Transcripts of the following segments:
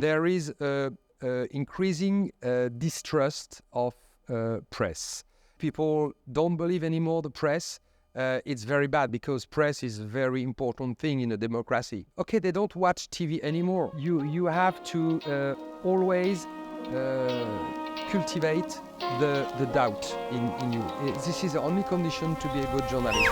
There is increasing distrust of press. People don't believe anymore the press. It's very bad because press is a very important thing in a democracy. Okay, they don't watch TV anymore. You have to always cultivate the doubt in you. This is the only condition to be a good journalist.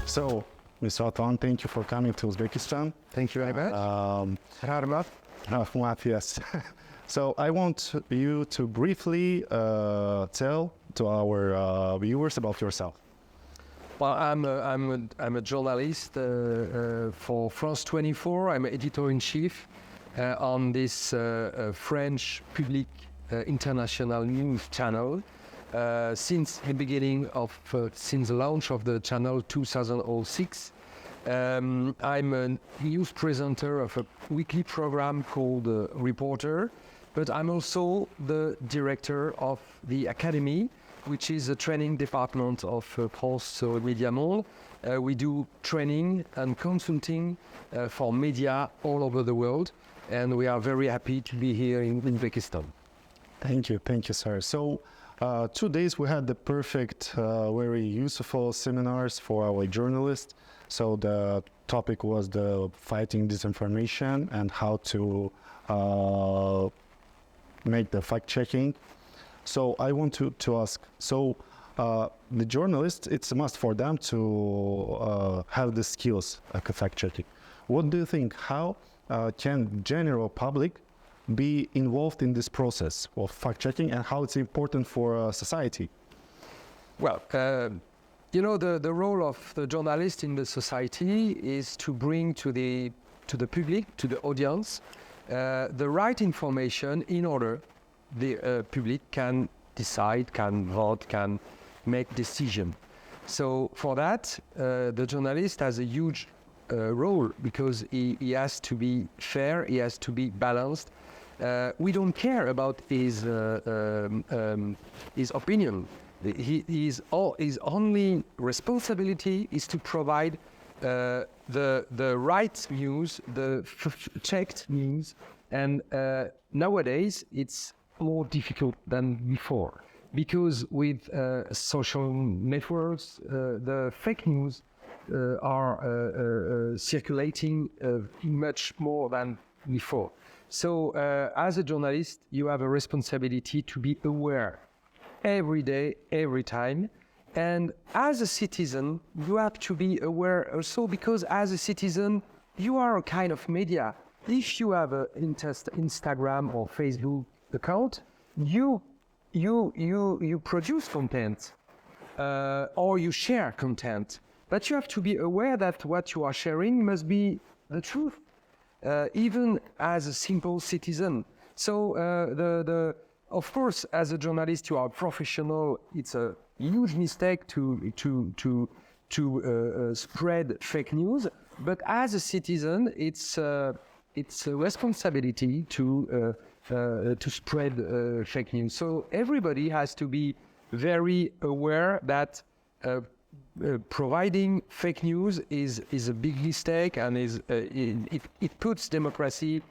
So, Mr. Antoine, thank you for coming to Uzbekistan. Thank you very much. Yes. So I want you to briefly tell to our viewers about yourself. Well, I'm a journalist for France 24. I'm editor-in-chief on this French public international news channel. Since the beginning of, since the launch of the channel 2006, I'm a news presenter of a weekly program called Reporter, but I'm also the director of the Academy, which is a training department of France Media Monde. We do training and consulting for media all over the world, and we are very happy to be here in Uzbekistan. Thank you, sir. So 2 days we had the perfect, very useful seminars for our journalists. So the topic was the fighting disinformation and how to make the fact checking. So I want to ask, so the journalists, it's a must for them to have the skills like fact checking. What do you think, how can general public be involved in this process of fact checking and how it's important for society? Well, you know, the role of the journalist in the society is to bring to the public, to the audience, the right information in order the public can decide, can vote, can make decision. So for that, the journalist has a huge role because he has to be fair, he has to be balanced. We don't care about his opinion. His only responsibility is to provide the right news, the checked news, and nowadays it's more difficult than before because with social networks, the fake news are circulating much more than before. So as a journalist, you have a responsibility to be aware every day, every time. And as a citizen, you have to be aware also because as a citizen, you are a kind of media. If you have an Instagram or Facebook account, you produce content or you share content. But you have to be aware that what you are sharing must be the truth. Even as a simple citizen. So of course, as a journalist, you are a professional. It's a huge mistake to spread fake news. But as a citizen, it's a responsibility to spread fake news. So everybody has to be very aware that providing fake news is a big mistake and it puts democracy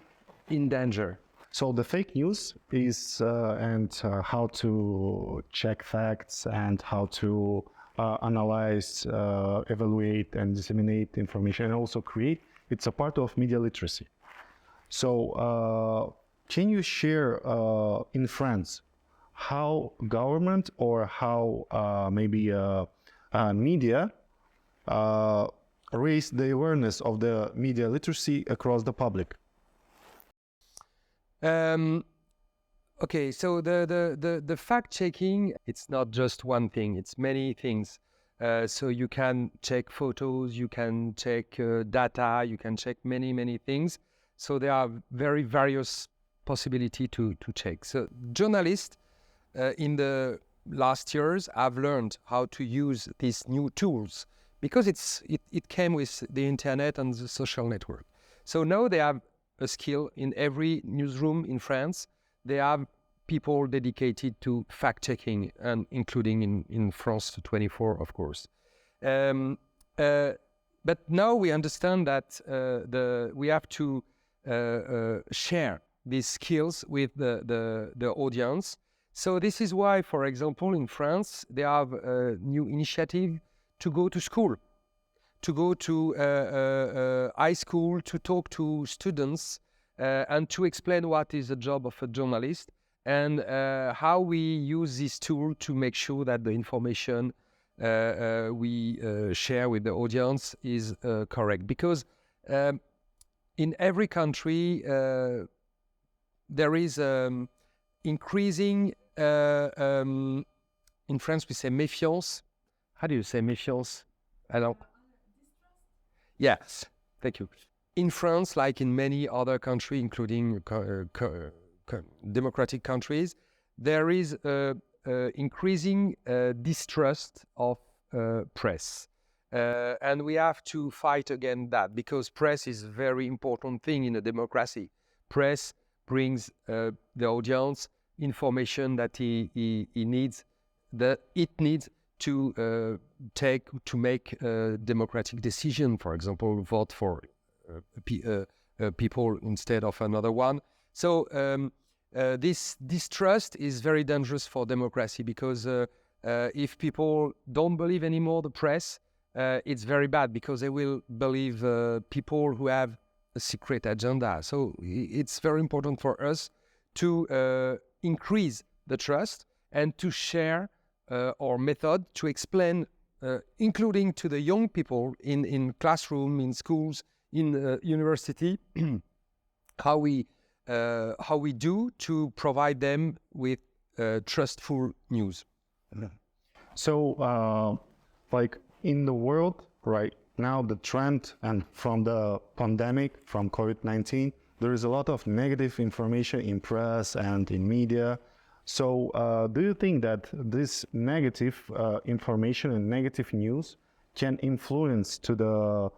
in danger. So the fake news is and how to check facts and how to analyze, evaluate and disseminate information and also create, it's a part of media literacy. So can you share in France how government or how maybe media raise the awareness of the media literacy across the public? Okay, so the fact checking, it's not just one thing, it's many things. So you can check photos, you can check data, you can check many things. So there are very various possibilities to check. So journalists in the last years have learned how to use these new tools because it came with the internet and the social network. So now they have a skill in every newsroom in France. They have people dedicated to fact-checking, and including in France 24, of course. But now we understand that we have to share these skills with the audience. So this is why, for example, in France, they have a new initiative to go to school, to go to high school, to talk to students, and to explain what is the job of a journalist, and how we use this tool to make sure that the information we share with the audience is correct. Because in every country, there is increasing, in France we say méfiance. How do you say méfiance? I don't. Yes, thank you. In France, like in many other countries, including democratic countries, there is increasing distrust of press. And we have to fight against that, because press is a very important thing in a democracy. Press brings the audience information that it needs to make a democratic decision. For example, vote for people instead of another one. So this distrust is very dangerous for democracy, because if people don't believe anymore the press, it's very bad, because they will believe people who have a secret agenda. So it's very important for us to increase the trust and to share our method to explain, including to the young people in classroom, in schools, in university, how we do to provide them with trustful news. So, like in the world right now, the trend, and from the pandemic, from COVID-19, there is a lot of negative information in press and in media. So do you think that this negative information and negative news can influence to the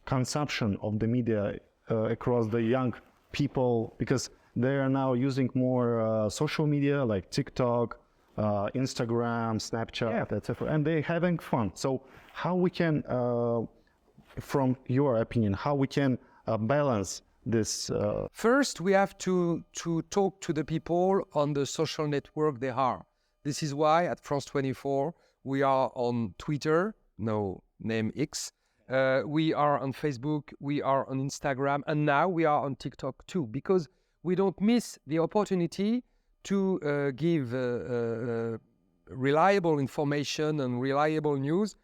consumption of the media across the young people, because they are now using more social media like TikTok, Instagram, Snapchat, etc., and they're having fun. So how we can, from your opinion, how we can balance this? First, we have to talk to the people on the social network they are. This is why at France 24 we are on Twitter, no name X. We are on Facebook, we are on Instagram, and now we are on TikTok too, because we don't miss the opportunity to give reliable information and reliable news,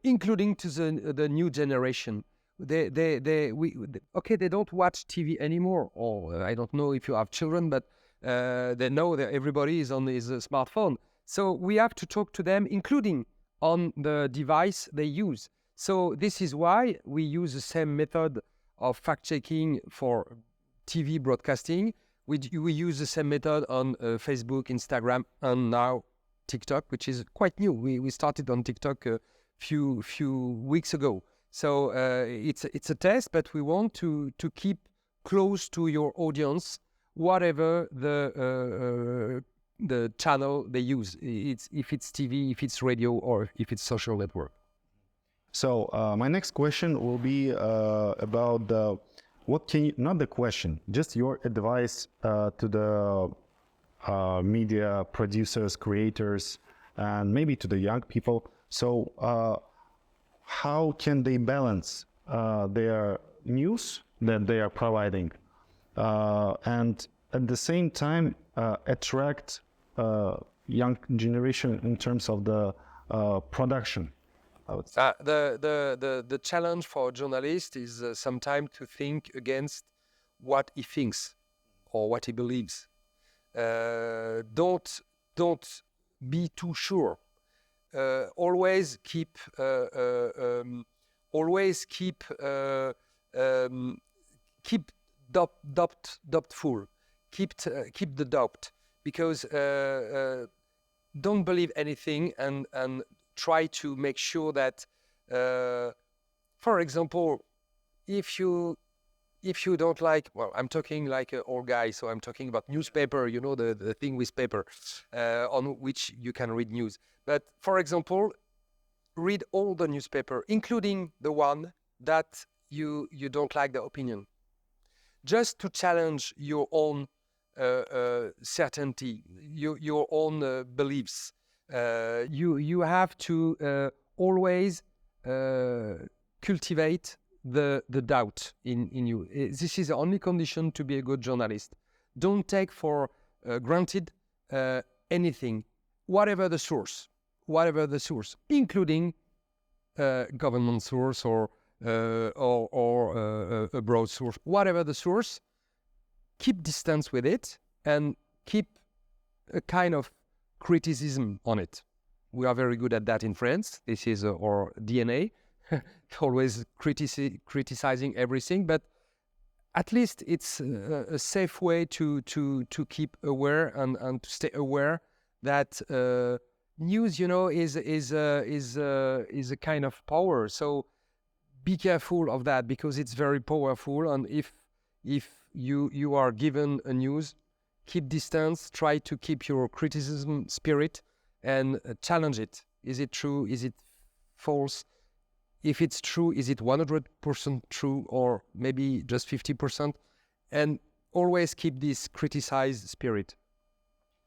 including to the new generation. They don't watch TV anymore, or I don't know if you have children, but they know that everybody is on his smartphone. So we have to talk to them, including on the device they use. So this is why we use the same method of fact-checking for TV broadcasting. We use the same method on Facebook, Instagram, and now TikTok, which is quite new. We started on TikTok a few weeks ago. So it's a test, but we want to keep close to your audience, whatever the channel they use. If it's TV, if it's radio, or if it's social network. So my next question will be about not the question, just your advice to the media producers, creators, and maybe to the young people. So how can they balance their news that they are providing and at the same time attract young generation in terms of the production? The challenge for a journalist is sometimes to think against what he thinks or what he believes. Don't be too sure. Always keep doubtful. Keep the doubt, because don't believe anything and try to make sure that, for example, if you if you don't like, well, I'm talking like an old guy, so I'm talking about newspaper, you know, the thing with paper, on which you can read news. But for example, read all the newspaper, including the one that you don't like the opinion, just to challenge your own certainty, your own beliefs. You have to always cultivate the doubt in you. This is the only condition to be a good journalist. Don't take for granted anything, whatever the source, including government source or a broad source, whatever the source. Keep distance with it and keep a kind of criticism on it. We are very good at that in France. This is our DNA. Always criticizing everything, but at least it's a safe way to keep aware and to stay aware that news, you know, is a kind of power. So be careful of that, because it's very powerful. And if you are given a news, keep distance. Try to keep your criticism spirit and challenge it. Is it true? Is it false? If it's true, is it 100% true, or maybe just 50%? And always keep this criticized spirit.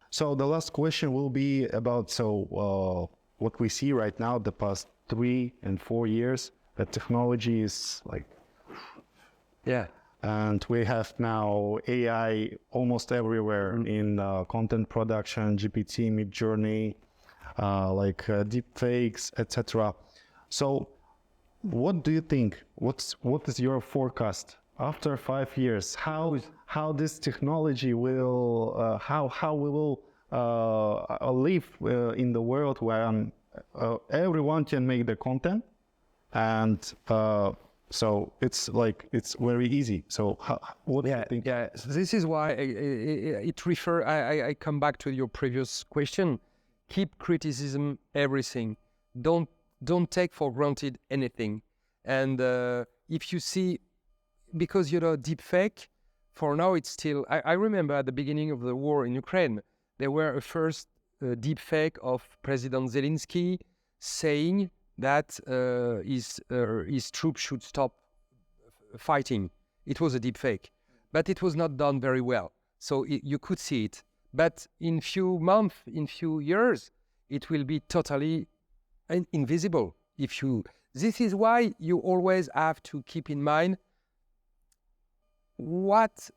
So the last question will be about what we see right now, the past 3 and 4 years, that technology is like, yeah. And we have now AI almost everywhere in content production, GPT, Midjourney, deep fakes, etc. So what do you think? What is your forecast after 5 years? How this technology will how we will live in the world where everyone can make the content, and so it's very easy. So what do you think? Yeah, so this is why I come back to your previous question. Keep criticism everything. Don't take for granted anything. And if you see, because, you know, deep fake, for now it's still, I remember at the beginning of the war in Ukraine, there were a first deep fake of President Zelensky saying that his troops should stop fighting. It was a deep fake, but it was not done very well. So you could see it. But in few months, in few years, it will be totally invisible. This is why you always have to keep in mind what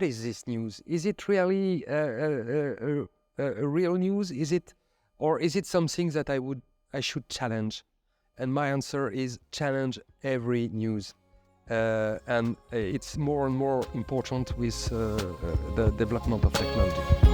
is this news? Is it really a real news? Is it something that I should challenge? And my answer is challenge every news. And it's more and more important with the development of technology.